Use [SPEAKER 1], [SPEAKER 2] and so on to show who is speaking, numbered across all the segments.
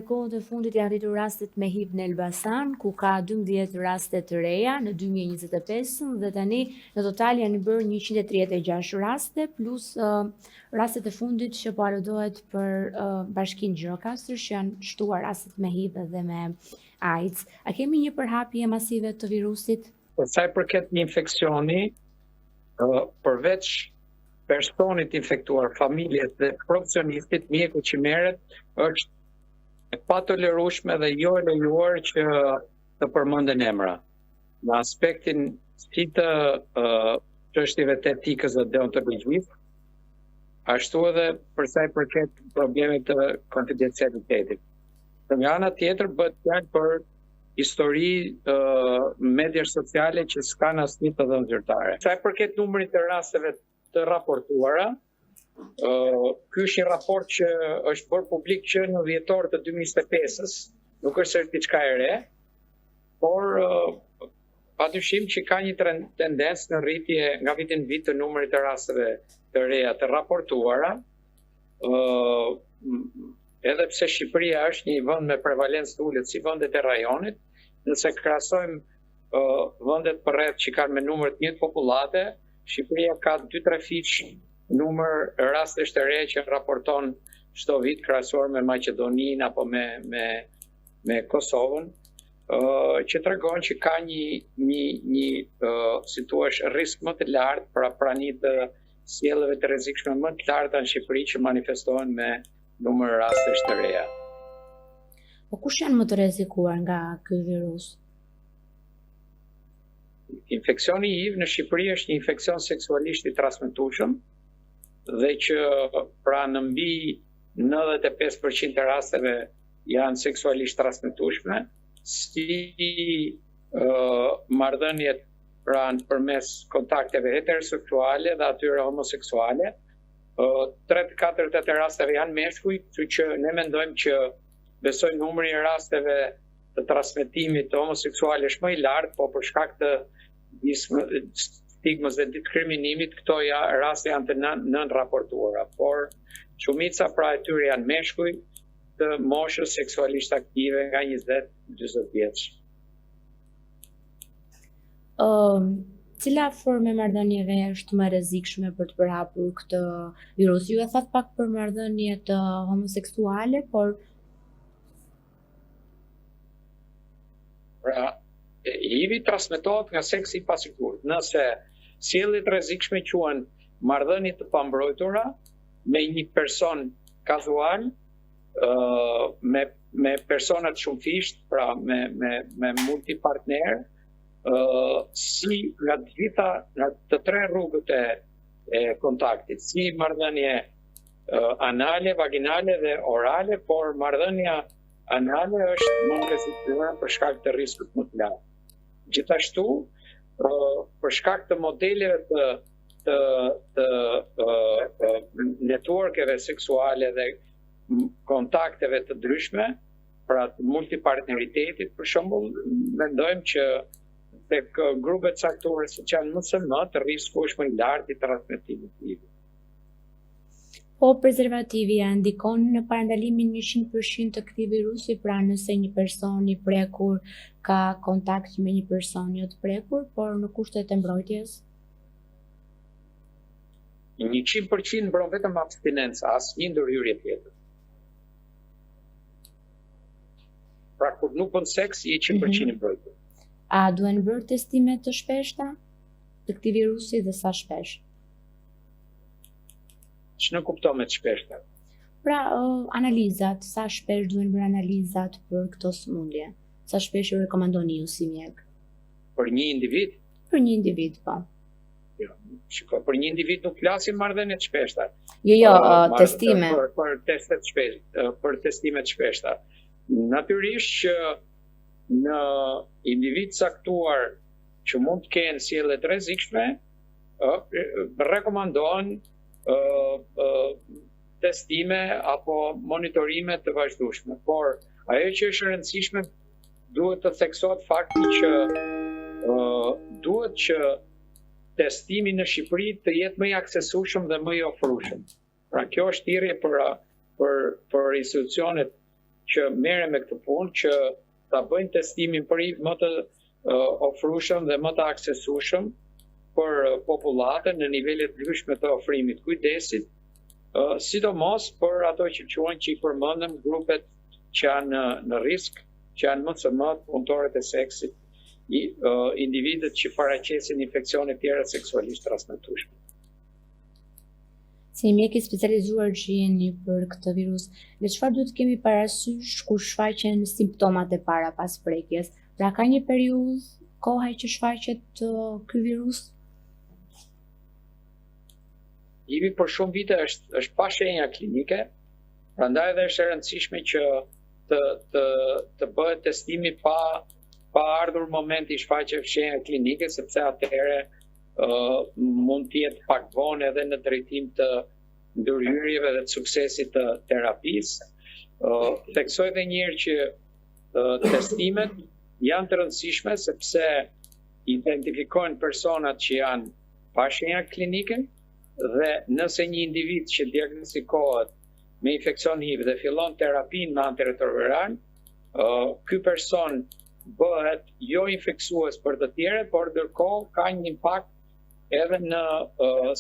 [SPEAKER 1] kohët e fundit janë rritur rastet me HIV në Elbasan, ku ka 12 raste të reja në 2025 dhe tani në total janë bërë 136 raste plus rastet e fundit që po aludohet për Bashkinë Gjirokastër që janë shtuar rastet me HIV dhe me AIDS. A kemi një përhapje masive të virusit?
[SPEAKER 2] Për sa i përket një infeksioni, përveç personit infektuar, familjes dhe profesionistit, mjeku që merret është e patolerueshme dhe jo e lejuar që të përmenden emra. Në aspektin si të çështjeve të etikës dhe deontologjisë, ashtu edhe për sa i përket problemet të konfidencialitetit. Nga ana tjetër bëhet fjalë për histori mediash sociale që s'kan asnjë të dhënë zyrtare. Sa i përket numrit të rasteve të raportuara, ky është një raport që është bërë publik që në dhjetor të 2025-s, nuk është diçka e re, por padyshim që ka një tendencë në rritje nga viti në vit të numrit të rasteve të reja të raportuara, edhe pse Shqipëria është një vend me prevalencë të ulët si vendet e rajonit, nëse krahasojmë vendet përreth që kanë me numër të njëjtë popullate, Shqipëria ka 2-3 fiq numër rastesh të reja që raporton çdo vit krahasuar me Maqedoninë apo me Kosovën, që tregon që ka një si thuaç risk më të lartë pra prani të sjelljeve të rrezikshme më të larta në Shqipëri që manifestohen me numër rastesh të reja.
[SPEAKER 1] Po kush janë më të rrezikuar nga ky virus?
[SPEAKER 2] Infeksioni HIV në Shqipëri është një infeksion seksualisht i transmetueshëm dhe që pra në mbi 95% të rasteve janë seksualisht transmetueshme, si marrëdhëniet pra përmes kontakteve heteroseksuale dhe atyre homoseksuale. 3-4 të rasteve janë meshkuj, kështu që ne mendojmë që besoj numri i rasteve të transmetimit të homoseksuale është më i lartë, po për shkak të stigmës dhe diskriminimit, këto raste janë të nën raportuara, por shumica pra e tyre janë meshkuj të moshës seksualisht aktive nga 20-40 vjeç.
[SPEAKER 1] Cila formë marrëdhënieve është më rrezikshme për të përhapur këtë virus? Ju e thatë pak për marrëdhëniet homoseksuale, por
[SPEAKER 2] pra HIV transmetohet nga seksi i pasigurt. Nëse sjelljet rrezikshme quhen marrëdhënie të pambrojtura me një person kazual, me persona të shumëfisht, pra me multipartner, si nga të tre rrugët e kontaktit, si marrëdhënie anale, vaginale dhe orale, por marrëdhënia anale është më rrezikshme për shkak të rrezikut më të lartë. Gjithashtu, për shkak të modeleve të networkeve seksuale dhe kontakteve të ndryshme, pra të multipartneritetit, për shembull, mendojmë që tek grupet caktore që janë më së mët, risku është më i lartë i transmetimit të HIV-it.
[SPEAKER 1] Po prezervativi ndikon në parandalimin 100% të këtij virusi, pra nëse një person i prekur ka kontakt me një person jo të prekur, por në kushtet e mbrojtjes?
[SPEAKER 2] 100% mbron vetëm abstinenca, asnjë ndërhyrje tjetër. Pra kur nuk bën seks, je 100% i mbrojtur.
[SPEAKER 1] A duhen bërë testime të shpeshta të këtij virusi dhe sa shpesh?
[SPEAKER 2] Ç'në kupton me të shpeshta?
[SPEAKER 1] Pra, analizat, sa shpesh duhen bërë analizat për këto sëmundje? Sa shpesh ju rekomandoni ju si mjek?
[SPEAKER 2] Për një individ?
[SPEAKER 1] Për një individ, po.
[SPEAKER 2] Jo, shiko, për një individ nuk flasim marrëdhënie të shpeshta.
[SPEAKER 1] Jo, testime.
[SPEAKER 2] Për testet të shpeshta, për testime të shpeshta. Natyrisht që në individ caktuar që mund të kenë sjellje të rrezikshme, rekomandohen testime apo monitorime të vazhdueshme. Por ajo që është e rëndësishme duhet të theksohet fakti që duhet që testimi në Shqipëri të jetë më i aksesueshëm dhe më i ofrueshëm. Pra kjo është thirrje për institucionet që merren me këtë punë që ta bëjnë testimin më të ofrueshëm dhe më të aksesueshëm për popullatën në nivele të ndryshme të ofrimit kujdesit, sidomos për ato që quhen që i përmendëm grupet që janë në risk, që janë MCM-t, punëtorët e seksit, individët që paraqesin infeksione tjera seksualisht transmetueshme.
[SPEAKER 1] Si mjek i specializuar që jeni për këtë virus, me çfarë duhet kemi parasysh kur shfaqen simptomat e para pas prekjes? Pra ka një periudhë kohe që shfaqet ky virus?
[SPEAKER 2] Jemi për shumë vite është pa shenja klinike, prandaj edhe është e rëndësishme që të bëhet testimi pa ardhur momenti i shfaqjes shenja klinike, sepse atëherë mund të jetë pak vonë edhe në drejtim të ndërhyrjeve dhe të suksesit të terapisë. Theksoj edhe një herë që testimet janë të rëndësishme sepse identifikojnë personat që janë pa shenja klinike dhe nëse një individ që diagnostikohet me infeksion HIV dhe fillon terapinë me antiretroviral, ky person bëhet jo infeksues për të tjerët, por ndërkohë ka një impakt edhe në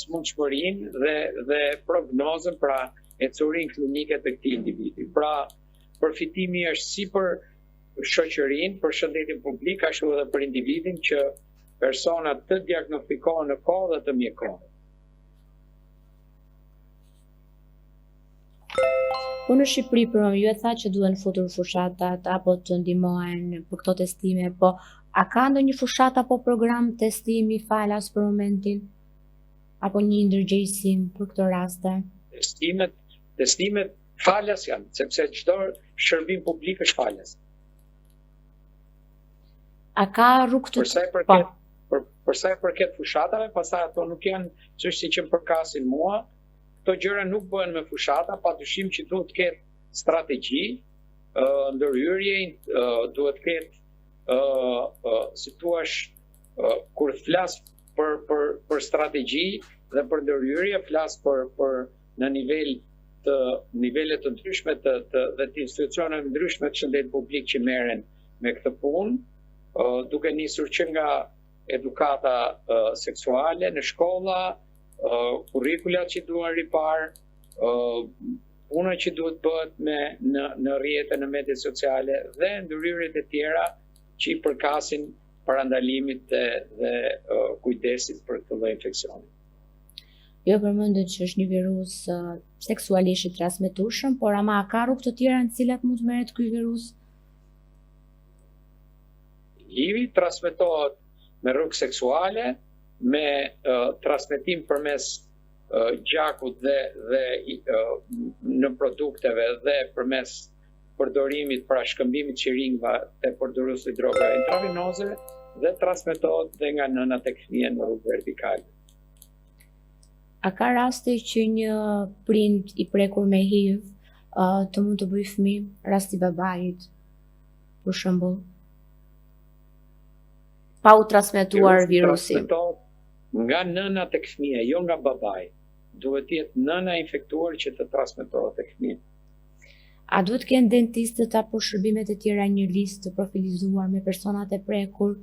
[SPEAKER 2] smundshmërinë dhe prognozën, pra ecurinë klinike të këtij individi. Pra, përfitimi është si për shoqërinë, për shëndetin publik, ashtu edhe për individin që personat të diagnostikohen në kohë dhe të mjekohen.
[SPEAKER 1] Po në Shqipëri, ju e tha që duhen futur fushatat apo të ndihmohen për këto testime, po a ka ndonjë fushat apo program testimi falas për momentin? Apo një ndërgjegjësim për këto raste?
[SPEAKER 2] Testimet falas janë, sepse çdo shërbim publik është falas.
[SPEAKER 1] A ka rrugë të...
[SPEAKER 2] Për sa i përket fushatave, pastaj ato nuk janë çështje që më përkasin mua. Këto gjëra nuk bëhen me fushata, padyshim që duhet të ketë strategji, ndërhyrje, duhet të ketë, si thua, kur flas për strategji dhe për ndërhyrje, flas për në nivele të ndryshme dhe të institucione ndryshme të shëndetit publik që merren me këtë punë, duke nisur që nga edukata seksuale në shkolla, kurrikulat që duhen ripar, puna që duhet bëhet në rrjete në media sociale dhe ndërhyrjet e tjera që i përkasin parandalimit dhe kujdesit për këtë lloj infeksioni.
[SPEAKER 1] Jo përmendet që është një virus seksualisht i transmetueshëm, por ama ka rrugë të tjera në cilat mund të merret ky virus?
[SPEAKER 2] HIV transmetohet me rrugë seksuale, me transmetim përmes gjakut dhe në produkteve dhe përmes përdorimit pra shkëmbimit qiringva dhe përdorusit drogave intravenoze dhe transmetohet dhe nga nënat e fëmijë në rrugë vertikale.
[SPEAKER 1] A ka raste që një prind i prekur me HIV të mund të bëjë fëmijë, rasti babait, për shembull, pa u transmetuar virusin?
[SPEAKER 2] Nga nëna tek fëmia, jo nga babai. Duhet të jetë nëna infektuar që të transmetohet tek fëmia.
[SPEAKER 1] A duhet kenë dentistët apo shërbimet e tjera një listë të profilizuar me personat e prekur?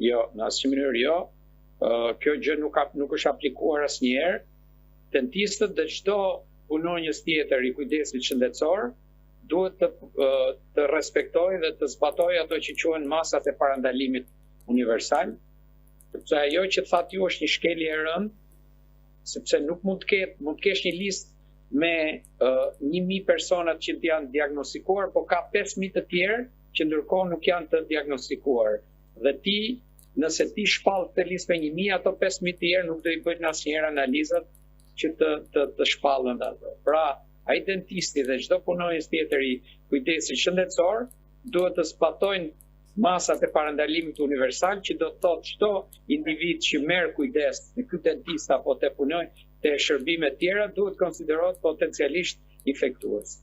[SPEAKER 2] Jo, në asnjë mënyrë jo. Kjo gjë nuk është aplikuar asnjëherë. Dentistët dhe çdo punonjës tjetër i kujdesit shëndetësor duhet të respektojë dhe të zbatojë ato që quhen masat e parandalimit universal. Sepse ajo që thatë ju është një shkelje e rëndë, sepse nuk mund të kesh një listë me 1.000 personat që janë diagnostikuar, po ka 5.000 të tjerë që ndërkohë nuk janë të diagnostikuar. Dhe ti, nëse ti shpall këtë listë me 1.000, ato 5.000 të tjerë nuk do i bëjnë asnjëherë analizat që të shpallën ato. Pra, ai dentisti dhe çdo punonjës tjetër i kujdesit shëndetësor duhet të zbatojnë masat e parandalimit universal, që do të thotë çdo individ që merr kujdes në ky dentist apo të punojë te shërbime të tjera duhet konsiderohet potencialisht infektues.